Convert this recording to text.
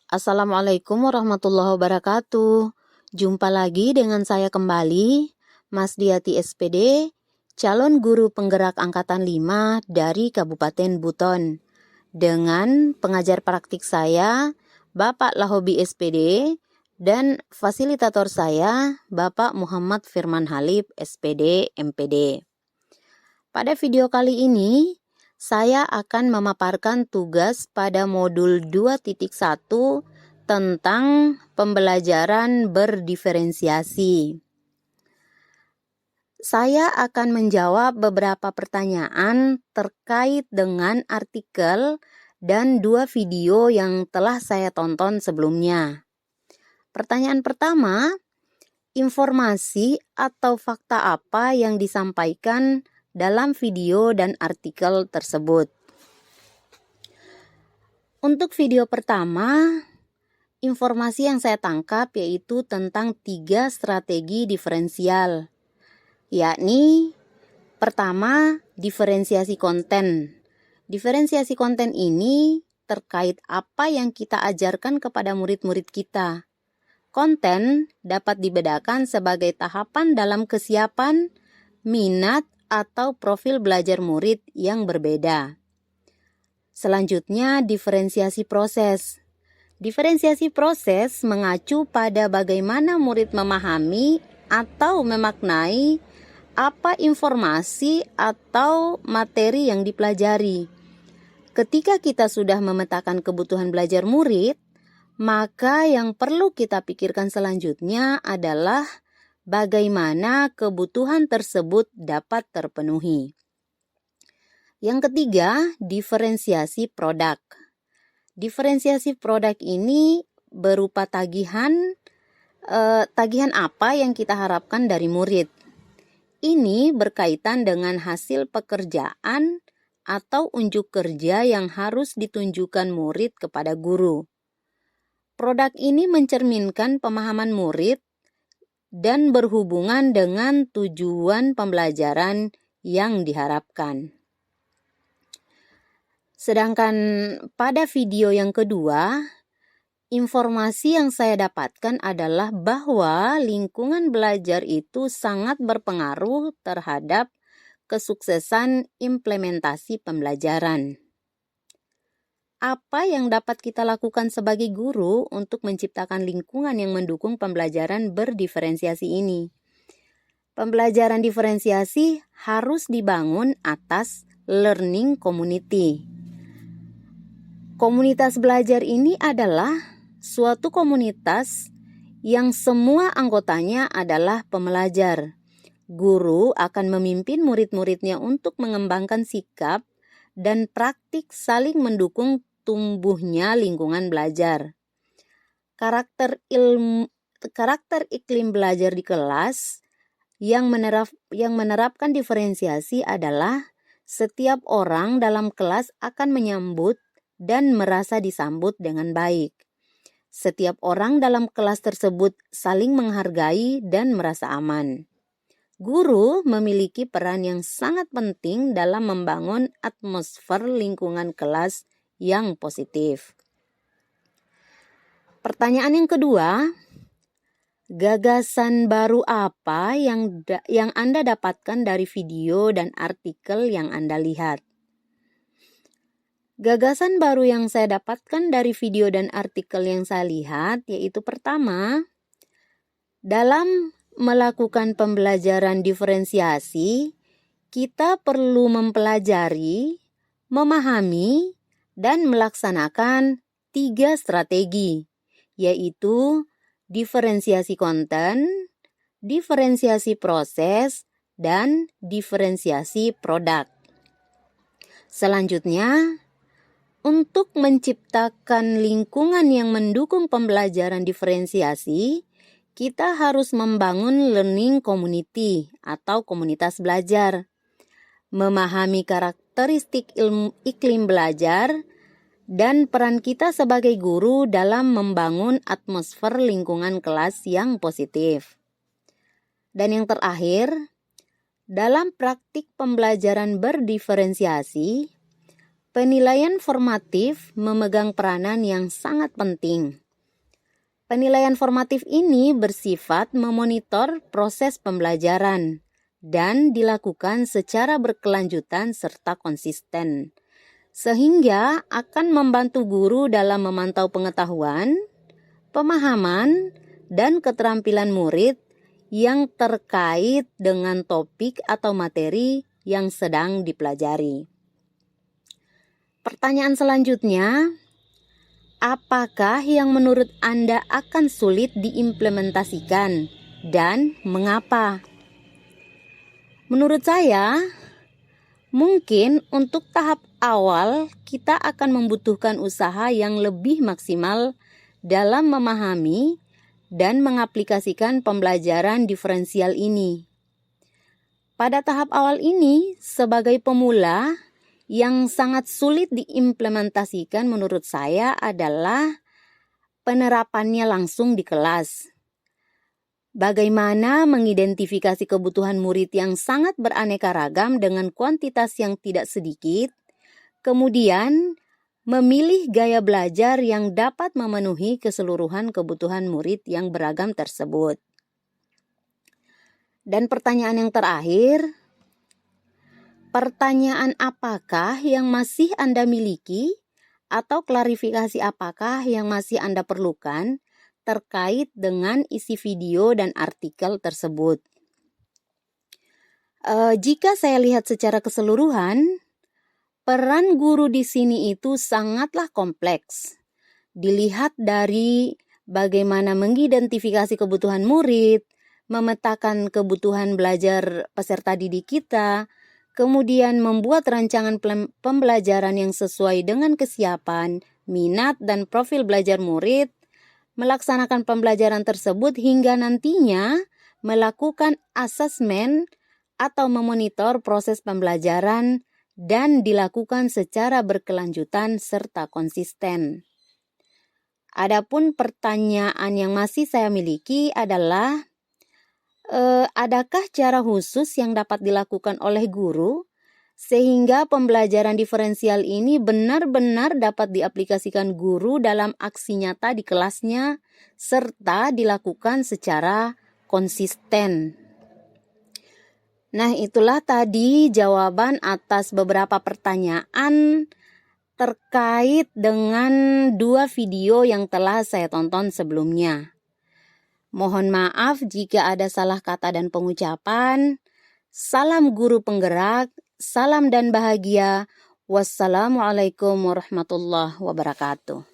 Assalamualaikum warahmatullahi wabarakatuh. Jumpa lagi dengan saya kembali, Mas Diati SPD, calon guru penggerak angkatan 5 dari Kabupaten Buton. Dengan pengajar praktik saya, Bapak Lahobi SPD, dan fasilitator saya, Bapak Muhammad Firman Halib SPD MPD. Pada video kali ini, saya akan memaparkan tugas pada modul 2.1 tentang pembelajaran berdiferensiasi. Saya akan menjawab beberapa pertanyaan terkait dengan artikel dan 2 video yang telah saya tonton sebelumnya. Pertanyaan pertama, informasi atau fakta apa yang disampaikan dalam video dan artikel tersebut? Untuk video pertama, informasi yang saya tangkap yaitu tentang 3 strategi diferensial, yakni pertama, diferensiasi konten. Diferensiasi konten ini terkait apa yang kita ajarkan kepada murid-murid kita. Konten dapat dibedakan sebagai tahapan dalam kesiapan, minat, atau profil belajar murid yang berbeda. Selanjutnya, diferensiasi proses. Diferensiasi proses mengacu pada bagaimana murid memahami atau memaknai apa informasi atau materi yang dipelajari. Ketika kita sudah memetakan kebutuhan belajar murid, maka yang perlu kita pikirkan selanjutnya adalah bagaimana kebutuhan tersebut dapat terpenuhi. Yang ketiga, diferensiasi produk. Diferensiasi produk ini berupa tagihan apa yang kita harapkan dari murid. Ini berkaitan dengan hasil pekerjaan atau unjuk kerja yang harus ditunjukkan murid kepada guru. Produk ini mencerminkan pemahaman murid dan berhubungan dengan tujuan pembelajaran yang diharapkan. Sedangkan pada video yang kedua, informasi yang saya dapatkan adalah bahwa lingkungan belajar itu sangat berpengaruh terhadap kesuksesan implementasi pembelajaran. Apa yang dapat kita lakukan sebagai guru untuk menciptakan lingkungan yang mendukung pembelajaran berdiferensiasi ini? Pembelajaran diferensiasi harus dibangun atas learning community. Komunitas belajar ini adalah suatu komunitas yang semua anggotanya adalah pembelajar. Guru akan memimpin murid-muridnya untuk mengembangkan sikap dan praktik saling mendukung tumbuhnya lingkungan belajar. Karakter iklim belajar di kelas yang menerapkan diferensiasi adalah setiap orang dalam kelas akan menyambut dan merasa disambut dengan baik. Setiap orang dalam kelas tersebut saling menghargai dan merasa aman. Guru memiliki peran yang sangat penting dalam membangun atmosfer lingkungan kelas yang positif. Pertanyaan yang kedua, gagasan baru apa yang Anda dapatkan dari video dan artikel yang Anda lihat? Gagasan baru yang saya dapatkan dari video dan artikel yang saya lihat yaitu pertama, dalam melakukan pembelajaran diferensiasi, kita perlu mempelajari, memahami, dan melaksanakan 3 strategi, yaitu diferensiasi konten, diferensiasi proses, dan diferensiasi produk. Selanjutnya, untuk menciptakan lingkungan yang mendukung pembelajaran diferensiasi, kita harus membangun learning community atau komunitas belajar, memahami karakteristik iklim belajar, dan peran kita sebagai guru dalam membangun atmosfer lingkungan kelas yang positif. Dan yang terakhir, dalam praktik pembelajaran berdiferensiasi, Penilaian formatif memegang peranan yang sangat penting. Penilaian formatif ini bersifat memonitor proses pembelajaran dan dilakukan secara berkelanjutan serta konsisten, sehingga akan membantu guru dalam memantau pengetahuan, pemahaman, dan keterampilan murid yang terkait dengan topik atau materi yang sedang dipelajari. Pertanyaan selanjutnya, apakah yang menurut Anda akan sulit diimplementasikan dan mengapa? Menurut saya, mungkin untuk tahap awal kita akan membutuhkan usaha yang lebih maksimal dalam memahami dan mengaplikasikan pembelajaran diferensial ini. Pada tahap awal ini, sebagai pemula, yang sangat sulit diimplementasikan menurut saya adalah penerapannya langsung di kelas. Bagaimana mengidentifikasi kebutuhan murid yang sangat beraneka ragam dengan kuantitas yang tidak sedikit, kemudian memilih gaya belajar yang dapat memenuhi keseluruhan kebutuhan murid yang beragam tersebut. Dan pertanyaan yang terakhir, pertanyaan apakah yang masih Anda miliki atau klarifikasi apakah yang masih Anda perlukan terkait dengan isi video dan artikel tersebut? Jika saya lihat secara keseluruhan, peran guru di sini itu sangatlah kompleks. Dilihat dari bagaimana mengidentifikasi kebutuhan murid, memetakan kebutuhan belajar peserta didik kita, kemudian membuat rancangan pembelajaran yang sesuai dengan kesiapan, minat, dan profil belajar murid, melaksanakan pembelajaran tersebut hingga nantinya melakukan asesmen atau memonitor proses pembelajaran dan dilakukan secara berkelanjutan serta konsisten. Adapun pertanyaan yang masih saya miliki adalah, adakah cara khusus yang dapat dilakukan oleh guru sehingga pembelajaran diferensial ini benar-benar dapat diaplikasikan guru dalam aksi nyata di kelasnya serta dilakukan secara konsisten? Nah, itulah tadi jawaban atas beberapa pertanyaan terkait dengan 2 video yang telah saya tonton sebelumnya. Mohon maaf jika ada salah kata dan pengucapan. Salam guru penggerak, salam dan bahagia. Wassalamualaikum warahmatullahi wabarakatuh.